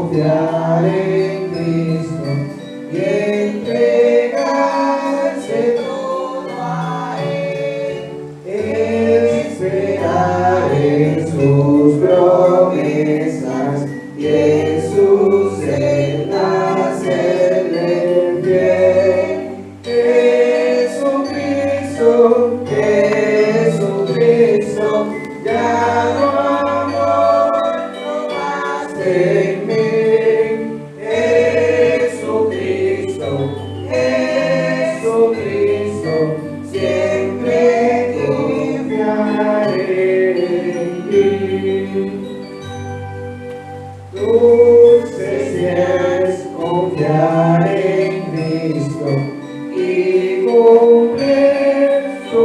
confiar en Cristo y entregarse todo a Él, esperar en sus promesas y en sus sendas serle fiel. Jesucristo, Jesucristo, ya no amor no más en mí. Jesucristo, Jesucristo, siempre confiaré en ti. Dulce si es confiar en Cristo y cumplir su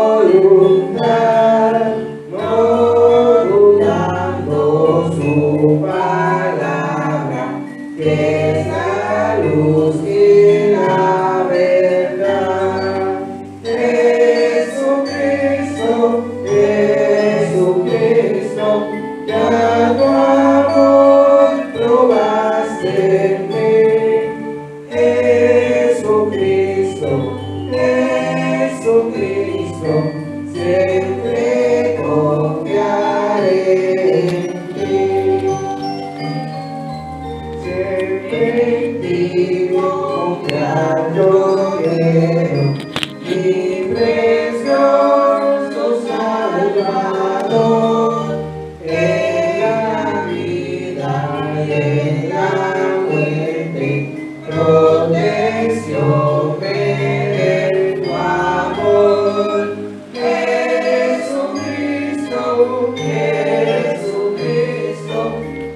voluntad, no dudando su palabra, que es la luz y la verdad. Jesucristo, Jesucristo, ya tu amor probaste en mí. Jesucristo, Jesucristo, siempre confiaré en ti. Siempre en ti confiar yo quiero, mi precioso Salvador, en la vida y en la muerte, protección me dé tu amor. Jesucristo, Jesucristo,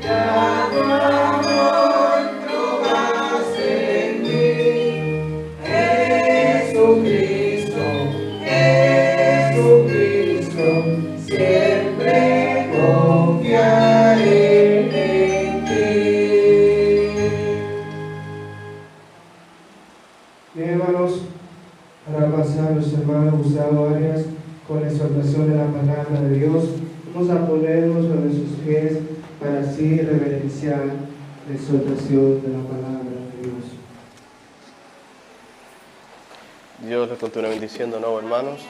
ya tu amor probaste en mí. Jesucristo, Jesucristo, siempre confiaré en ti. Bien, hermanos, para pasar los hermanos Gustavo Arias con la exhortación de la palabra de Dios, vamos a ponernos sobre sus pies para así reverenciar la exhortación de la palabra de Dios. Dios les continúe bendiciendo, ¿no, hermanos?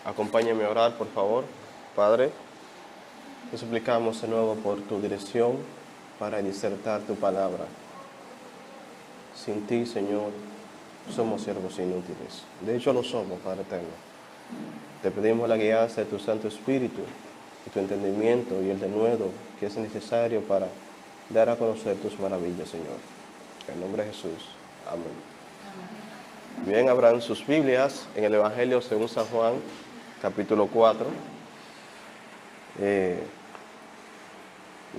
Acompáñenme a orar, por favor. Padre, te suplicamos de nuevo por tu dirección para disertar tu palabra. Sin ti, Señor, somos siervos inútiles. De hecho, lo somos, Padre eterno. Te pedimos la guianza de tu Santo Espíritu y tu entendimiento y el denuedo que es necesario para dar a conocer tus maravillas, Señor. En el nombre de Jesús. Amén. Bien, abran sus Biblias en el Evangelio según San Juan, capítulo 4.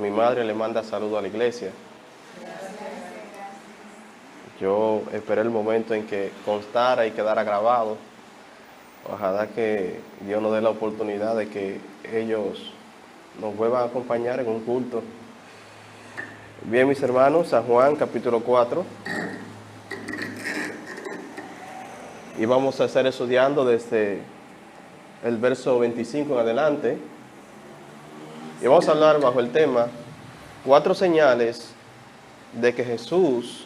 Mi madre le manda saludo a la iglesia. Yo esperé el momento en que constara y quedara grabado. Ojalá que Dios nos dé la oportunidad de que ellos nos vuelvan a acompañar en un culto. Bien, mis hermanos, San Juan, capítulo 4. Y vamos a estar estudiando desde el verso 25 en adelante. Y vamos a hablar bajo el tema 4 señales de que Jesús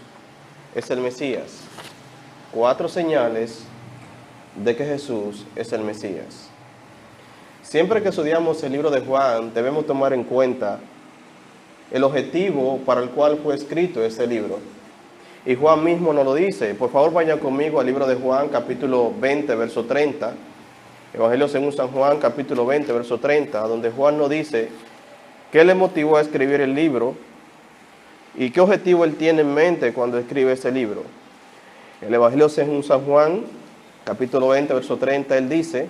es el Mesías. 4 señales de que Jesús es el Mesías. Siempre que estudiamos el libro de Juan, debemos tomar en cuenta el objetivo para el cual fue escrito este libro. Y Juan mismo nos lo dice. Por favor, vayan conmigo al libro de Juan, capítulo 20, verso 30. Evangelio según San Juan, capítulo 20, verso 30, donde Juan nos dice qué le motivó a escribir el libro y qué objetivo él tiene en mente cuando escribe ese libro. El Evangelio según San Juan, capítulo 20, verso 30, él dice: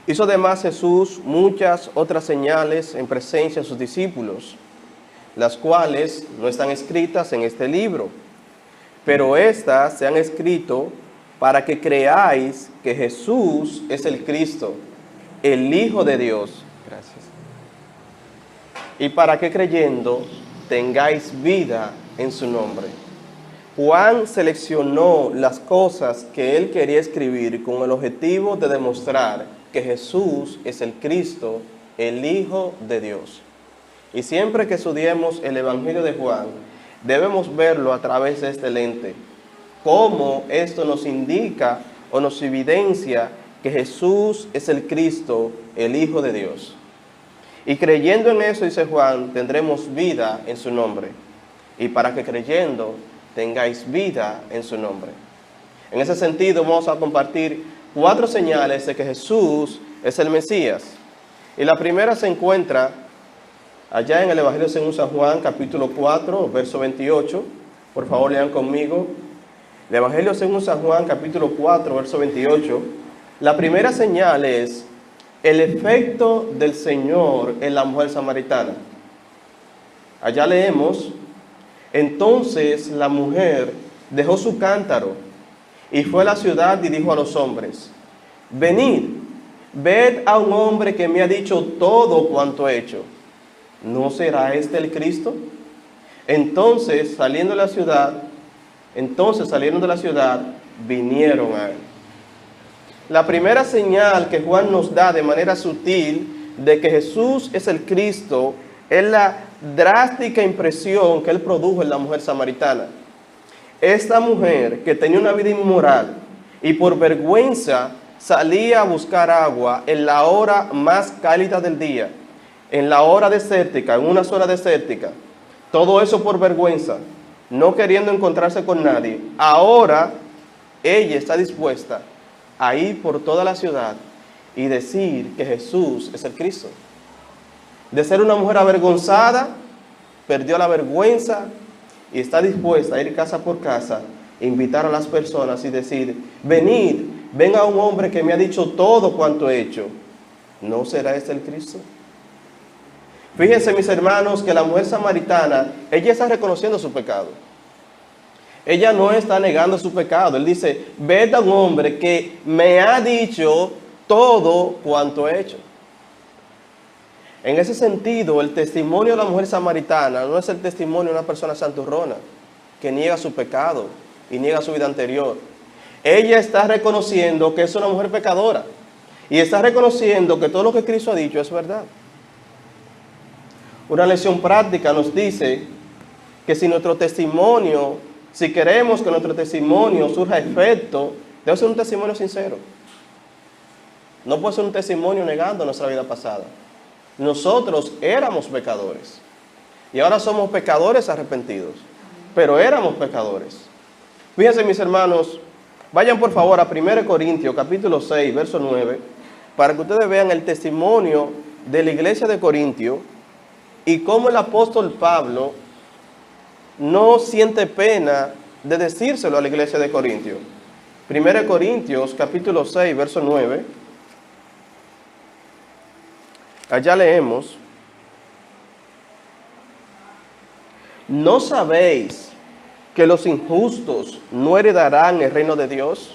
hizo además Jesús muchas otras señales en presencia de sus discípulos, las cuales no están escritas en este libro, pero estas se han escrito para que creáis que Jesús es el Cristo, el Hijo de Dios. Gracias. Y para que creyendo tengáis vida en su nombre. Juan seleccionó las cosas que él quería escribir con el objetivo de demostrar que Jesús es el Cristo, el Hijo de Dios. Y siempre que estudiemos el Evangelio de Juan, debemos verlo a través de este lente. Cómo esto nos indica o nos evidencia que Jesús es el Cristo, el Hijo de Dios. Y creyendo en eso, dice Juan, tendremos vida en su nombre. Y para que creyendo tengáis vida en su nombre. En ese sentido, vamos a compartir 4 señales de que Jesús es el Mesías. Y la primera se encuentra allá en el Evangelio según San Juan, capítulo 4, verso 28. Por favor, lean conmigo. El Evangelio según San Juan, capítulo 4, verso 28. La primera señal es el efecto del Señor en la mujer samaritana. Allá leemos: entonces la mujer dejó su cántaro y fue a la ciudad y dijo a los hombres: venid, ved a un hombre que me ha dicho todo cuanto he hecho. ¿No será este el Cristo? Entonces salieron de la ciudad, vinieron a él. La primera señal que Juan nos da de manera sutil de que Jesús es el Cristo es la drástica impresión que él produjo en la mujer samaritana. Esta mujer, que tenía una vida inmoral y por vergüenza salía a buscar agua en la hora más cálida del día, en la hora desértica, en una zona desértica, todo eso por vergüenza, no queriendo encontrarse con nadie, ahora ella está dispuesta a ir por toda la ciudad y decir que Jesús es el Cristo. De ser una mujer avergonzada, perdió la vergüenza y está dispuesta a ir casa por casa, invitar a las personas y decir: venid, ven a un hombre que me ha dicho todo cuanto he hecho. ¿No será este el Cristo? Fíjense, mis hermanos, que la mujer samaritana, ella está reconociendo su pecado. Ella no está negando su pecado. Él dice: ved a un hombre que me ha dicho todo cuanto he hecho. En ese sentido, el testimonio de la mujer samaritana no es el testimonio de una persona santurrona que niega su pecado y niega su vida anterior. Ella está reconociendo que es una mujer pecadora y está reconociendo que todo lo que Cristo ha dicho es verdad. Una lección práctica nos dice que si queremos que nuestro testimonio surja efecto, debe ser un testimonio sincero. No puede ser un testimonio negando nuestra vida pasada. Nosotros éramos pecadores y ahora somos pecadores arrepentidos, pero éramos pecadores. Fíjense, mis hermanos, vayan por favor a 1 Corintios capítulo 6, verso 9, para que ustedes vean el testimonio de la iglesia de Corintio y cómo el apóstol Pablo no siente pena de decírselo a la iglesia de Corintio. 1 Corintios capítulo 6, verso 9. Allá leemos: ¿no sabéis que los injustos no heredarán el reino de Dios?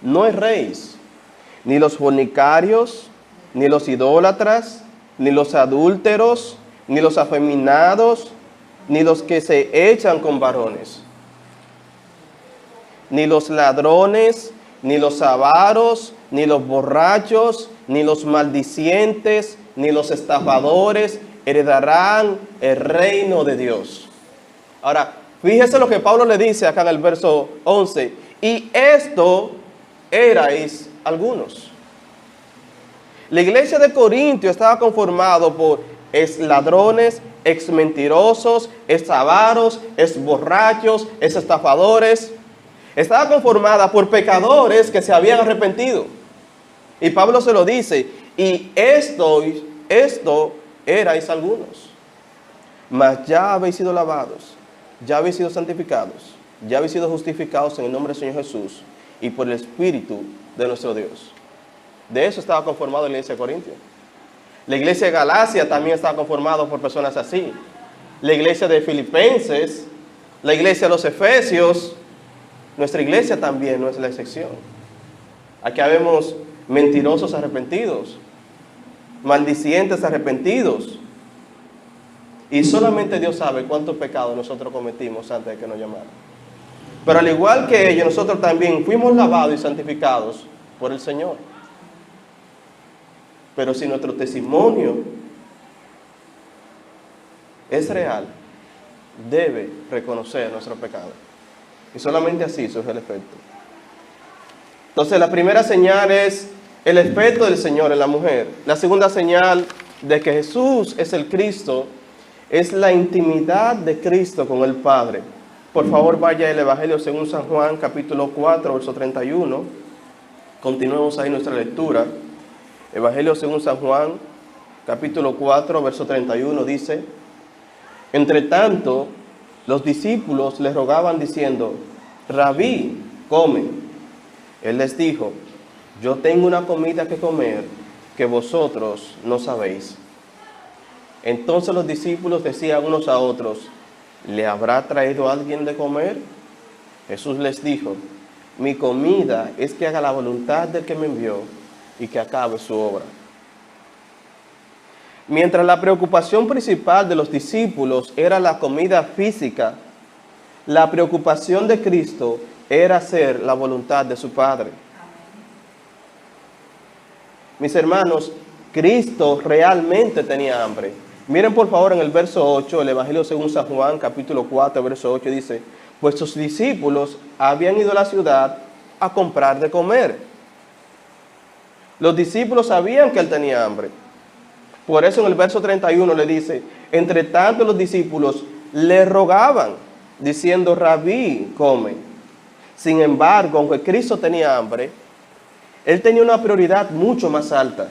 No erréis, ni los fornicarios, ni los idólatras, ni los adúlteros, ni los afeminados, ni los que se echan con varones, ni los ladrones, ni los avaros, ni los borrachos, ni los maldicientes, ni los estafadores heredarán el reino de Dios. Ahora, fíjese lo que Pablo le dice acá en el verso 11. Y esto erais algunos. La iglesia de Corintio estaba conformado por ex ladrones, ex mentirosos, ex avaros, ex borrachos, ex estafadores. Estaba conformada por pecadores que se habían arrepentido. Y Pablo se lo dice: y esto erais algunos. Mas ya habéis sido lavados, ya habéis sido santificados, ya habéis sido justificados en el nombre del Señor Jesús y por el Espíritu de nuestro Dios. De eso estaba conformado la iglesia de Corintio. La iglesia de Galacia también estaba conformada por personas así. La iglesia de Filipenses, la iglesia de los Efesios. Nuestra iglesia también no es la excepción. Aquí vemos mentirosos arrepentidos, maldicientes arrepentidos. Y solamente Dios sabe cuántos pecados nosotros cometimos antes de que nos llamaran. Pero al igual que ellos, nosotros también fuimos lavados y santificados por el Señor. Pero si nuestro testimonio es real, debe reconocer nuestro pecado. Y solamente así surge el efecto. Entonces, la primera señal es el efecto del Señor en la mujer. La segunda señal de que Jesús es el Cristo es la intimidad de Cristo con el Padre. Por favor, vaya al Evangelio según San Juan, capítulo 4, verso 31. Continuemos ahí nuestra lectura. Evangelio según San Juan, capítulo 4, verso 31, dice: Entre tanto, los discípulos le rogaban diciendo: Rabí, come. Él les dijo: Yo tengo una comida que comer que vosotros no sabéis. Entonces los discípulos decían unos a otros: ¿Le habrá traído alguien de comer? Jesús les dijo: Mi comida es que haga la voluntad del que me envió y que acabe su obra. Mientras la preocupación principal de los discípulos era la comida física, la preocupación de Cristo era hacer la voluntad de su Padre. Mis hermanos, Cristo realmente tenía hambre. Miren por favor en el verso 8, el Evangelio según San Juan, capítulo 4, verso 8, dice: Pues sus discípulos habían ido a la ciudad a comprar de comer. Los discípulos sabían que él tenía hambre. Por eso en el verso 31 le dice: Entre tanto los discípulos le rogaban, diciendo: Rabí, come. Sin embargo, aunque Cristo tenía hambre, él tenía una prioridad mucho más alta.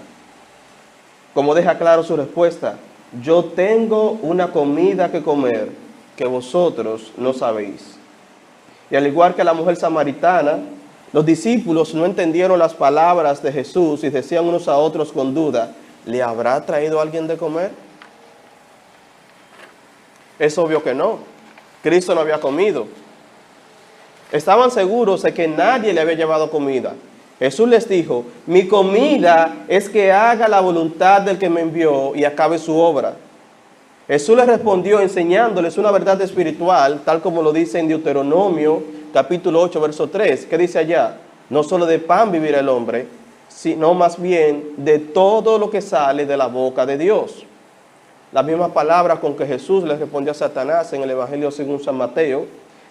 Como deja claro su respuesta: Yo tengo una comida que comer que vosotros no sabéis. Y al igual que la mujer samaritana, los discípulos no entendieron las palabras de Jesús y decían unos a otros con duda: ¿Le habrá traído alguien de comer? Es obvio que no. Cristo no había comido. Estaban seguros de que nadie le había llevado comida. Jesús les dijo: Mi comida es que haga la voluntad del que me envió y acabe su obra. Jesús les respondió enseñándoles una verdad espiritual, tal como lo dice en Deuteronomio, capítulo 8, verso 3. ¿Qué dice allá? No solo de pan vivirá el hombre, sino más bien de todo lo que sale de la boca de Dios. La misma palabra con que Jesús le respondió a Satanás en el Evangelio según San Mateo,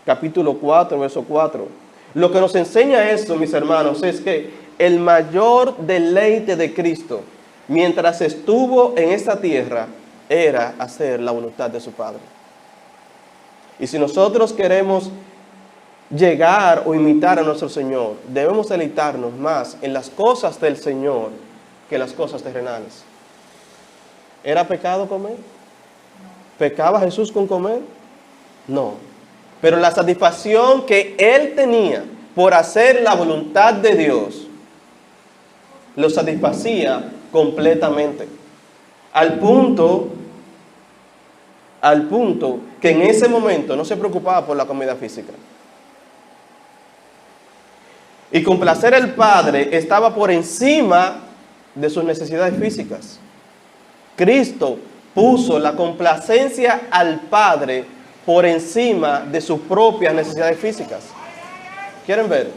capítulo 4, verso 4. Lo que nos enseña esto, mis hermanos, es que el mayor deleite de Cristo, mientras estuvo en esta tierra, era hacer la voluntad de su Padre. Y si nosotros queremos llegar o imitar a nuestro Señor, debemos deleitarnos más en las cosas del Señor que en las cosas terrenales. ¿Era pecado comer? ¿Pecaba Jesús con comer? No. Pero la satisfacción que Él tenía por hacer la voluntad de Dios, lo satisfacía completamente. Al punto que en ese momento no se preocupaba por la comida física. Y complacer al Padre estaba por encima de sus necesidades físicas. Cristo puso la complacencia al Padre por encima de sus propias necesidades físicas. ¿Quieren ver?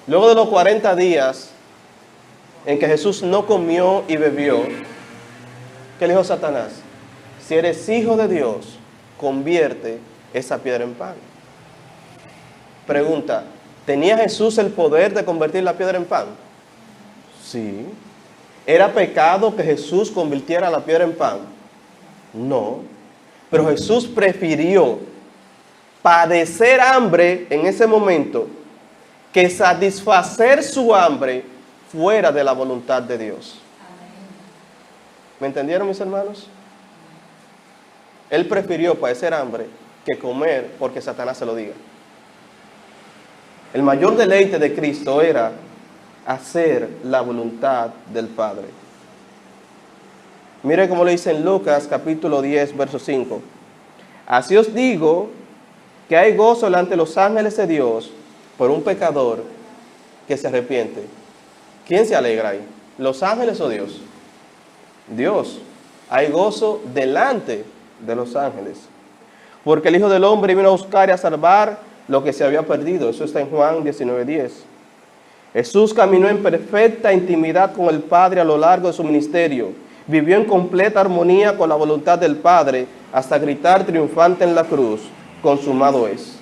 Luego de los 40 días en que Jesús no comió y bebió, ¿qué le dijo Satanás? Si eres hijo de Dios, convierte esa piedra en pan. Pregunta: ¿tenía Jesús el poder de convertir la piedra en pan? Sí. ¿Era pecado que Jesús convirtiera la piedra en pan? No. Pero Jesús prefirió padecer hambre en ese momento que satisfacer su hambre fuera de la voluntad de Dios. ¿Me entendieron, mis hermanos? Él prefirió padecer hambre que comer porque Satanás se lo diga. El mayor deleite de Cristo era hacer la voluntad del Padre. Mire cómo lo dice en Lucas capítulo 10, verso 5. Así os digo que hay gozo delante de los ángeles de Dios por un pecador que se arrepiente. ¿Quién se alegra ahí? ¿Los ángeles o Dios? Dios. Hay gozo delante de los ángeles. Porque el Hijo del Hombre vino a buscar y a salvar lo que se había perdido. Eso está en Juan 19:10. Jesús caminó en perfecta intimidad con el Padre a lo largo de su ministerio. vivió en completa armonía con la voluntad del Padre hasta gritar triunfante en la cruz: consumado es.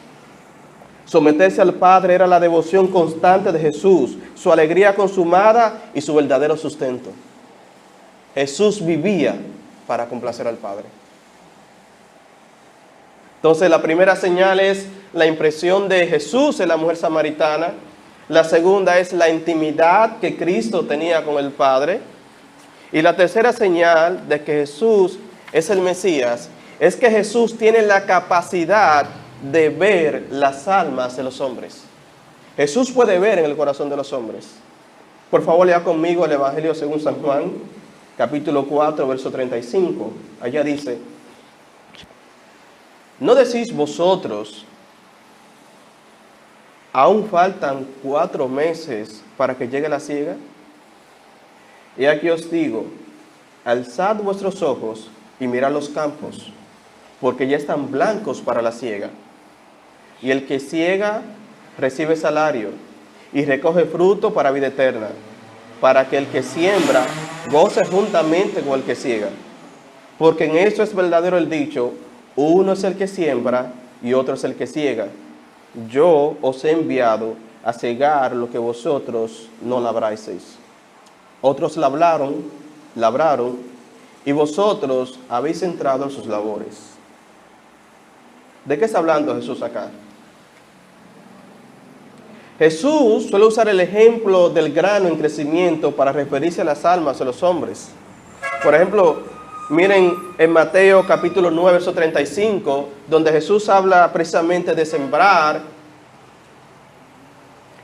Someterse al Padre era la devoción constante de Jesús, su alegría consumada y su verdadero sustento. Jesús vivía para complacer al Padre. Entonces, la primera señal es la impresión de Jesús en la mujer samaritana. La segunda es la intimidad que Cristo tenía con el Padre. Y la tercera señal de que Jesús es el Mesías es que Jesús tiene la capacidad de ver las almas de los hombres. Jesús puede ver en el corazón de los hombres. Por favor, lea conmigo el Evangelio según San Juan, capítulo 4, verso 35. Allá dice: ¿no decís vosotros, aún faltan 4 meses para que llegue la siega? Y aquí os digo, alzad vuestros ojos y mirad los campos, porque ya están blancos para la siega. Y el que siega recibe salario y recoge fruto para vida eterna, para que el que siembra goce juntamente con el que siega. Porque en esto es verdadero el dicho: uno es el que siembra y otro es el que siega. Yo os he enviado a segar lo que vosotros no labrasteis. Otros labraron, y vosotros habéis entrado en sus labores. ¿De qué está hablando Jesús acá? Jesús suele usar el ejemplo del grano en crecimiento para referirse a las almas de los hombres. Por ejemplo, miren en Mateo capítulo 9, verso 35, donde Jesús habla precisamente de sembrar,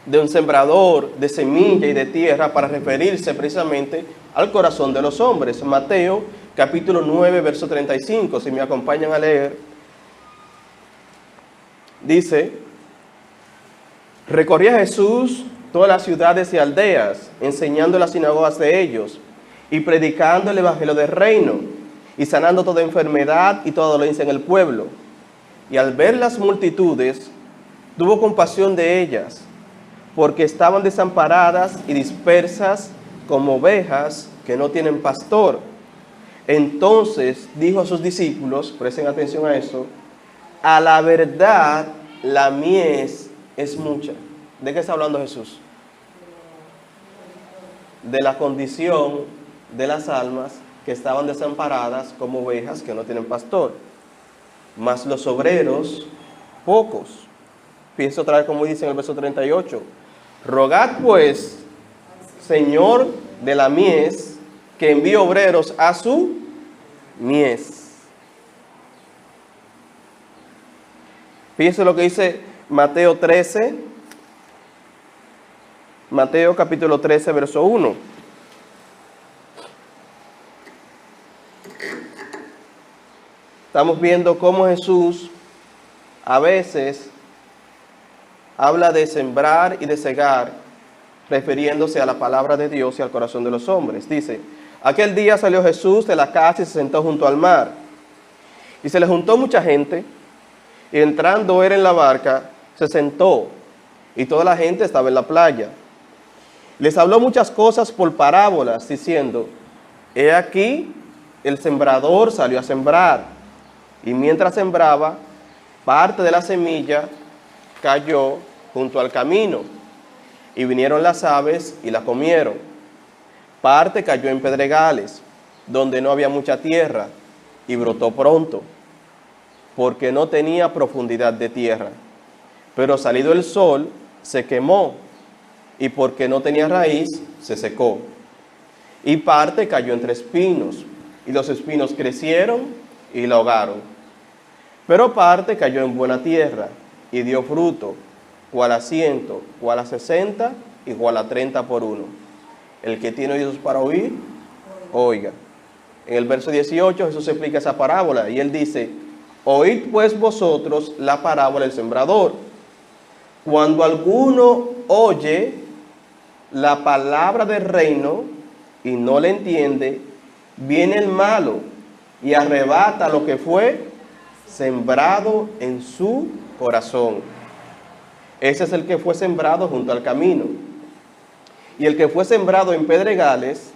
de un sembrador de semilla y de tierra, para referirse precisamente al corazón de los hombres. Mateo capítulo 9, verso 35, si me acompañan a leer, dice: recorría Jesús todas las ciudades y aldeas, enseñando en las sinagogas de ellos y predicando el evangelio del reino y sanando toda enfermedad y toda dolencia en el pueblo. Y al ver las multitudes, tuvo compasión de ellas, porque estaban desamparadas y dispersas como ovejas que no tienen pastor. Entonces dijo a sus discípulos, presten atención a eso: a la verdad la mies es mucha. ¿De qué está hablando Jesús? De la condición de las almas que estaban desamparadas como ovejas que no tienen pastor. Mas los obreros, pocos. Pienso otra vez como dice en el verso 38. Rogad pues, Señor de la mies, que envíe obreros a su mies. Fíjense lo que dice Mateo 13, Mateo capítulo 13, verso 1. Estamos viendo cómo Jesús a veces habla de sembrar y de segar, refiriéndose a la palabra de Dios y al corazón de los hombres. Dice: aquel día salió Jesús de la casa y se sentó junto al mar. Y se le juntó mucha gente, y entrando él en la barca, se sentó, y toda la gente estaba en la playa. Les habló muchas cosas por parábolas, diciendo: he aquí, el sembrador salió a sembrar, y mientras sembraba, parte de la semilla cayó junto al camino, y vinieron las aves y la comieron. Parte cayó en pedregales, donde no había mucha tierra, y brotó pronto, porque no tenía profundidad de tierra. Pero salido el sol, se quemó, y porque no tenía raíz, se secó. Y parte cayó entre espinos, y los espinos crecieron y la ahogaron. Pero parte cayó en buena tierra, y dio fruto, cual a 100, cual a 60, y cual a 30 por uno. El que tiene oídos para oír, oiga. En el verso 18 Jesús explica esa parábola, y él dice: oíd pues vosotros la parábola del sembrador. Cuando alguno oye la palabra del reino y no le entiende, viene el malo y arrebata lo que fue sembrado en su corazón. Ese es el que fue sembrado junto al camino. Y el que fue sembrado en pedregales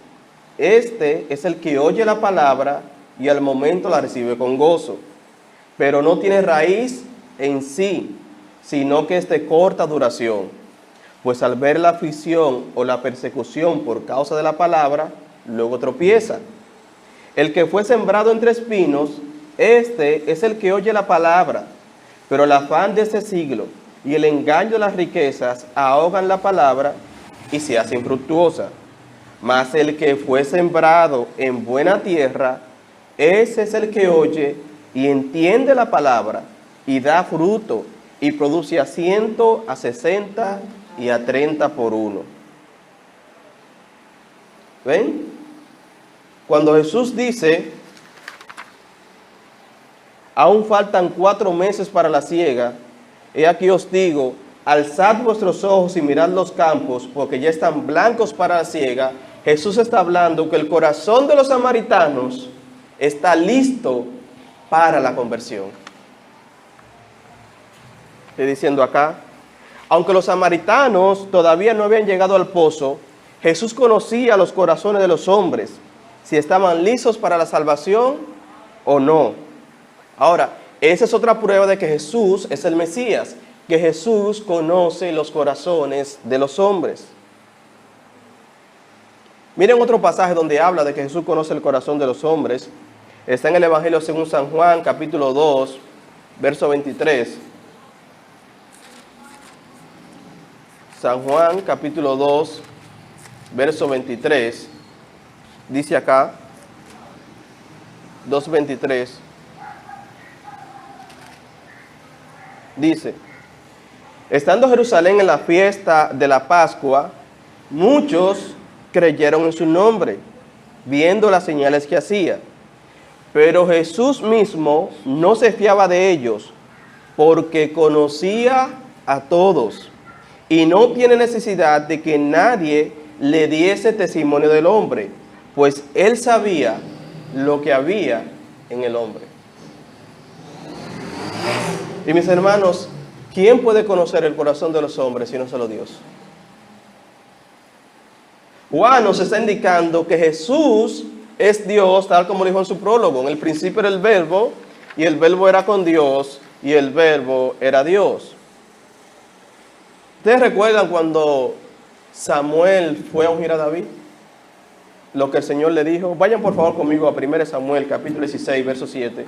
Este es el que oye la palabra y al momento la recibe con gozo, pero no tiene raíz en sí, sino que es de corta duración. Pues al ver la aflicción o la persecución por causa de la palabra, luego tropieza. El que fue sembrado entre espinos, este es el que oye la palabra, pero el afán de este siglo y el engaño de las riquezas ahogan la palabra y se hace infructuosa. Mas el que fue sembrado en buena tierra, ese es el que oye y entiende la palabra y da fruto y produce a 100, a 60 y a 30 por uno. ¿Ven? Cuando Jesús dice, aún faltan 4 meses para la siega, he aquí os digo, alzad vuestros ojos y mirad los campos, porque ya están blancos para la siega. Jesús está hablando que el corazón de los samaritanos está listo para la conversión. Estoy diciendo acá, aunque los samaritanos todavía no habían llegado al pozo, Jesús conocía los corazones de los hombres, si estaban listos para la salvación o no. Ahora, esa es otra prueba de que Jesús es el Mesías, que Jesús conoce los corazones de los hombres. Miren otro pasaje donde habla de que Jesús conoce el corazón de los hombres. Está en el Evangelio según San Juan, capítulo 2, verso 23. San Juan, capítulo 2, verso 23. Dice acá, 2:23. Dice, estando Jerusalén en la fiesta de la Pascua, muchos creyeron en su nombre, viendo las señales que hacía. Pero Jesús mismo no se fiaba de ellos, porque conocía a todos, y no tiene necesidad de que nadie le diese testimonio del hombre, pues él sabía lo que había en el hombre. Y mis hermanos, ¿quién puede conocer el corazón de los hombres si no solo Dios? Juan nos está indicando que Jesús es Dios, tal como dijo en su prólogo. En el principio era el Verbo, y el Verbo era con Dios, y el Verbo era Dios. ¿Ustedes recuerdan cuando Samuel fue a ungir a David? Lo que el Señor le dijo. Vayan por favor conmigo a 1 Samuel, capítulo 16, verso 7.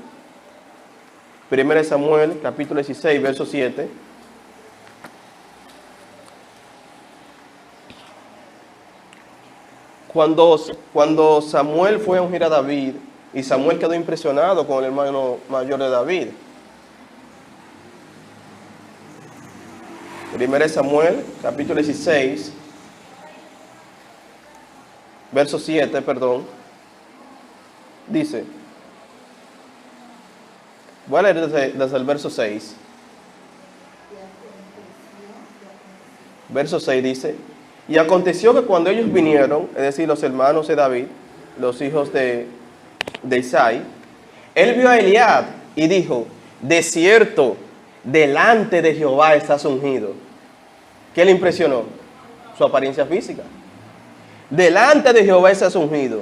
1 Samuel, capítulo 16, verso 7. Cuando Samuel fue a ungir a David, y Samuel quedó impresionado con el hermano mayor de David. 1 Samuel, capítulo 16, verso 7, dice, voy a leer desde el verso 6. Verso 6 dice, y aconteció que cuando ellos vinieron, es decir, los hermanos de David, los hijos de Isaí, él vio a Eliab y dijo, de cierto, delante de Jehová estás ungido. ¿Qué le impresionó? Su apariencia física. Delante de Jehová estás ungido.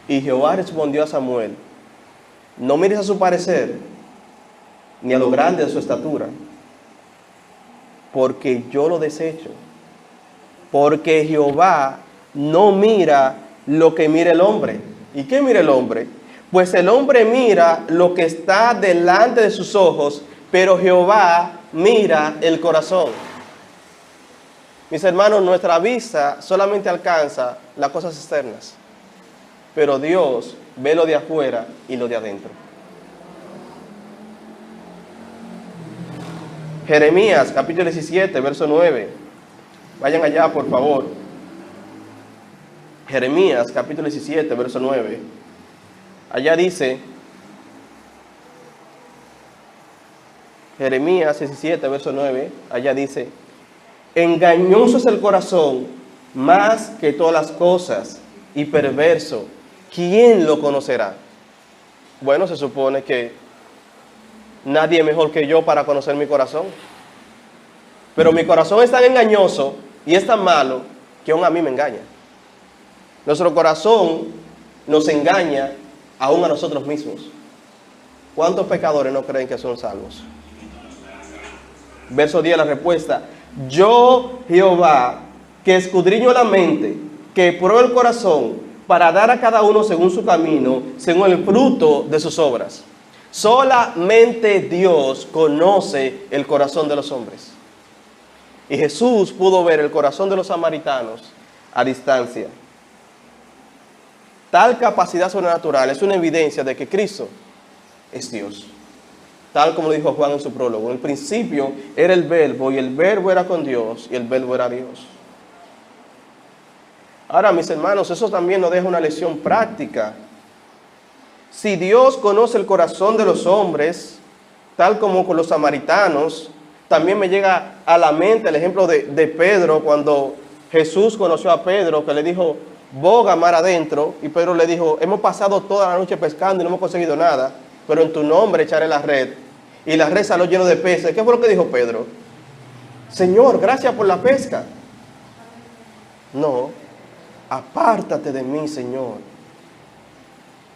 Y Jehová respondió a Samuel, no mires a su parecer, ni a lo grande de su estatura, porque yo lo desecho. Porque Jehová no mira lo que mira el hombre. ¿Y qué mira el hombre? Pues el hombre mira lo que está delante de sus ojos, pero Jehová mira el corazón. Mis hermanos, nuestra vista solamente alcanza las cosas externas, pero Dios ve lo de afuera y lo de adentro. Jeremías, capítulo 17, verso 9. Vayan allá, por favor. Jeremías, capítulo 17, verso 9. Allá dice, Jeremías 17, verso 9, allá dice, engañoso es el corazón más que todas las cosas y perverso, ¿quién lo conocerá? Bueno, se supone que nadie mejor que yo para conocer mi corazón. Pero mi corazón es tan engañoso y es tan malo que aún a mí me engaña. Nuestro corazón nos engaña aún a nosotros mismos. ¿Cuántos pecadores no creen que son salvos? Verso 10, la respuesta: yo, Jehová, que escudriño la mente, que pruebo el corazón, para dar a cada uno según su camino, según el fruto de sus obras. Solamente Dios conoce el corazón de los hombres. Y Jesús pudo ver el corazón de los samaritanos a distancia. Tal capacidad sobrenatural es una evidencia de que Cristo es Dios. Tal como lo dijo Juan en su prólogo: en el principio era el Verbo, y el Verbo era con Dios, y el Verbo era Dios. Ahora, mis hermanos, eso también nos deja una lección práctica. Si Dios conoce el corazón de los hombres, tal como con los samaritanos, también me llega a la mente el ejemplo de Pedro, cuando Jesús conoció a Pedro, que le dijo: boga mar adentro, y Pedro le dijo: hemos pasado toda la noche pescando y no hemos conseguido nada, pero en tu nombre echaré la red. Y la red salió llena de peces. ¿Qué fue lo que dijo Pedro? Señor, gracias por la pesca. No, apártate de mí, Señor.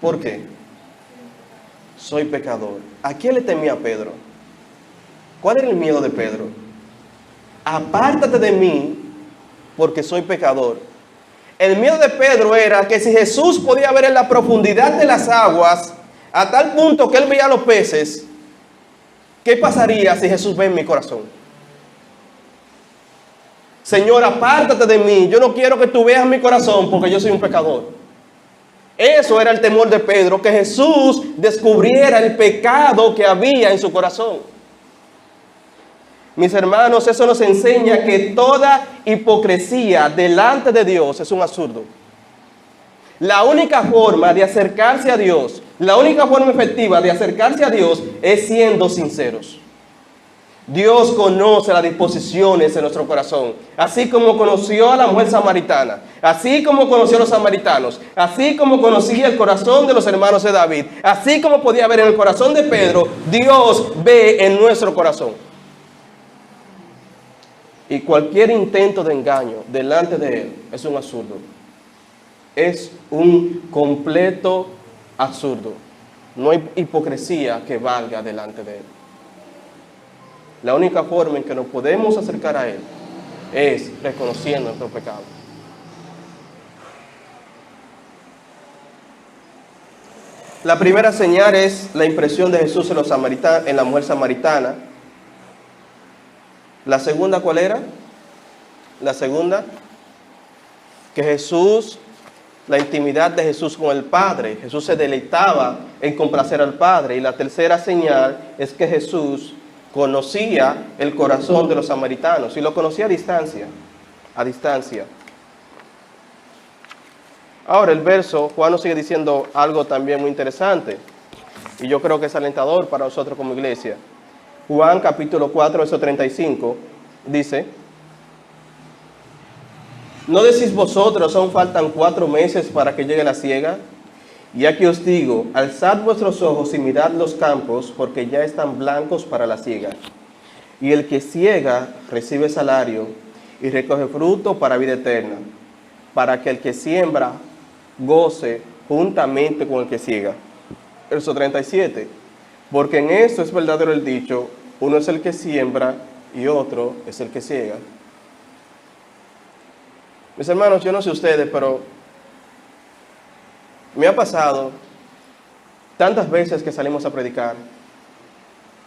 ¿Por qué? Soy pecador. ¿A quién le temía Pedro? ¿Cuál era el miedo de Pedro? Apártate de mí, porque soy pecador. El miedo de Pedro era que si Jesús podía ver en la profundidad de las aguas, a tal punto que él veía los peces, ¿qué pasaría si Jesús ve en mi corazón? Señor, apártate de mí, yo no quiero que tú veas mi corazón porque yo soy un pecador. Eso era el temor de Pedro, que Jesús descubriera el pecado que había en su corazón. Mis hermanos, eso nos enseña que toda hipocresía delante de Dios es un absurdo. La única forma de acercarse a Dios, la única forma efectiva de acercarse a Dios es siendo sinceros. Dios conoce las disposiciones de nuestro corazón, así como conoció a la mujer samaritana, así como conoció a los samaritanos, así como conocía el corazón de los hermanos de David, así como podía ver en el corazón de Pedro. Dios ve en nuestro corazón. Y cualquier intento de engaño delante de Él es un absurdo. Es un completo absurdo. No hay hipocresía que valga delante de Él. La única forma en que nos podemos acercar a Él es reconociendo nuestro pecado. La primera señal es la impresión de Jesús en la mujer samaritana. La segunda, ¿cuál era? La segunda, que Jesús, la intimidad de Jesús con el Padre. Jesús se deleitaba en complacer al Padre. Y la tercera señal es que Jesús conocía el corazón de los samaritanos, y lo conocía a distancia, a distancia. Ahora el verso, Juan nos sigue diciendo algo también muy interesante, y yo creo que es alentador para nosotros como iglesia. Juan capítulo 4, verso 35, dice: ¿no decís vosotros, aún faltan 4 meses para que llegue la siega? Y aquí os digo, alzad vuestros ojos y mirad los campos, porque ya están blancos para la siega. Y el que siega recibe salario y recoge fruto para vida eterna, para que el que siembra goce juntamente con el que siega. Verso 37. Porque en esto es verdadero el dicho: uno es el que siembra y otro es el que siega. Mis hermanos, yo no sé ustedes, pero me ha pasado tantas veces que salimos a predicar,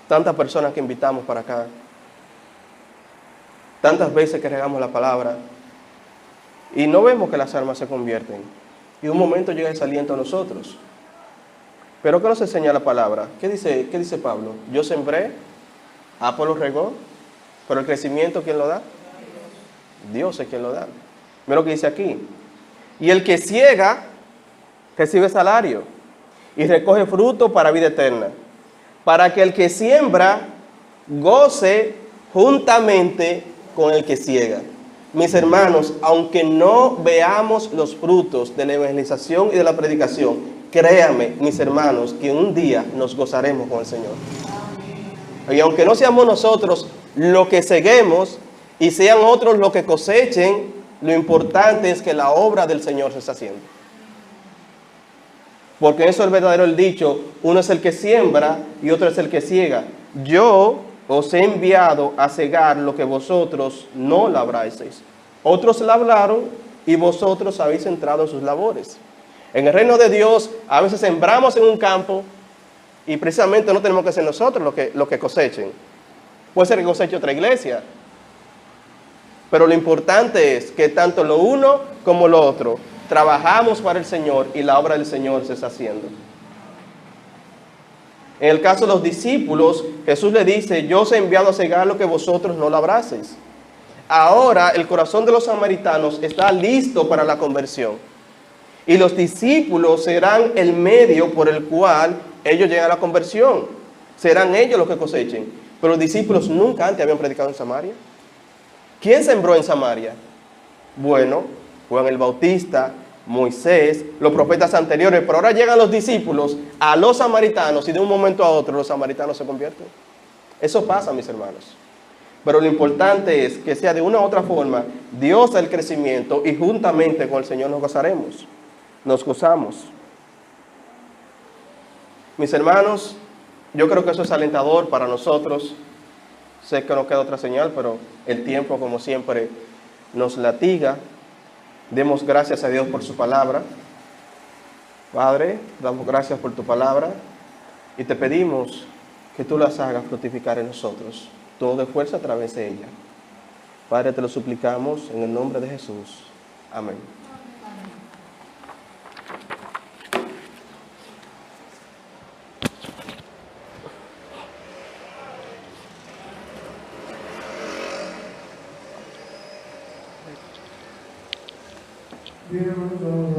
tantas personas que invitamos para acá, tantas veces que regamos la palabra y no vemos que las almas se convierten. Y un momento llega ese aliento a nosotros. Pero ¿qué nos enseña la palabra? ¿Qué dice Pablo? Yo sembré, Apolo regó, pero el crecimiento, ¿quién lo da? Dios es quien lo da. Mira lo que dice aquí. Y el que ciega recibe salario y recoge fruto para vida eterna, para que el que siembra goce juntamente con el que ciega. Mis hermanos, aunque no veamos los frutos de la evangelización y de la predicación, créanme, mis hermanos, que un día nos gozaremos con el Señor. Y aunque no seamos nosotros los que seguemos y sean otros los que cosechen, Lo importante es que la obra del Señor se está haciendo. Porque eso es el verdadero el dicho, uno es el que siembra y otro es el que ciega. Yo os he enviado a cegar lo que vosotros no labrasteis. Otros labraron y vosotros habéis entrado en sus labores. En el reino de Dios a veces sembramos en un campo y precisamente no tenemos que ser nosotros los que cosechen. Puede ser que coseche otra iglesia. Pero lo importante es que tanto lo uno como lo otro trabajamos para el Señor y la obra del Señor se está haciendo. En el caso de los discípulos, Jesús le dice, yo os he enviado a cegar lo que vosotros no labrasteis. Ahora el corazón de los samaritanos está listo para la conversión. Y los discípulos serán el medio por el cual ellos llegan a la conversión. Serán ellos los que cosechen. Pero los discípulos nunca antes habían predicado en Samaria. ¿Quién sembró en Samaria? Bueno, Juan el Bautista, Moisés, los profetas anteriores, pero ahora llegan los discípulos a los samaritanos y de un momento a otro los samaritanos se convierten. Eso pasa, mis hermanos. Pero lo importante es que sea de una u otra forma, Dios da el crecimiento y juntamente con el Señor nos gozaremos, nos gozamos. Mis hermanos, yo creo que eso es alentador para nosotros. Sé que no queda otra señal, pero el tiempo, como siempre, nos latiga. Demos gracias a Dios por su palabra. Padre, damos gracias por tu palabra y te pedimos que tú las hagas fructificar en nosotros, todo de fuerza a través de ella. Padre, te lo suplicamos en el nombre de Jesús. Amén. Bien, hermanos, vamos a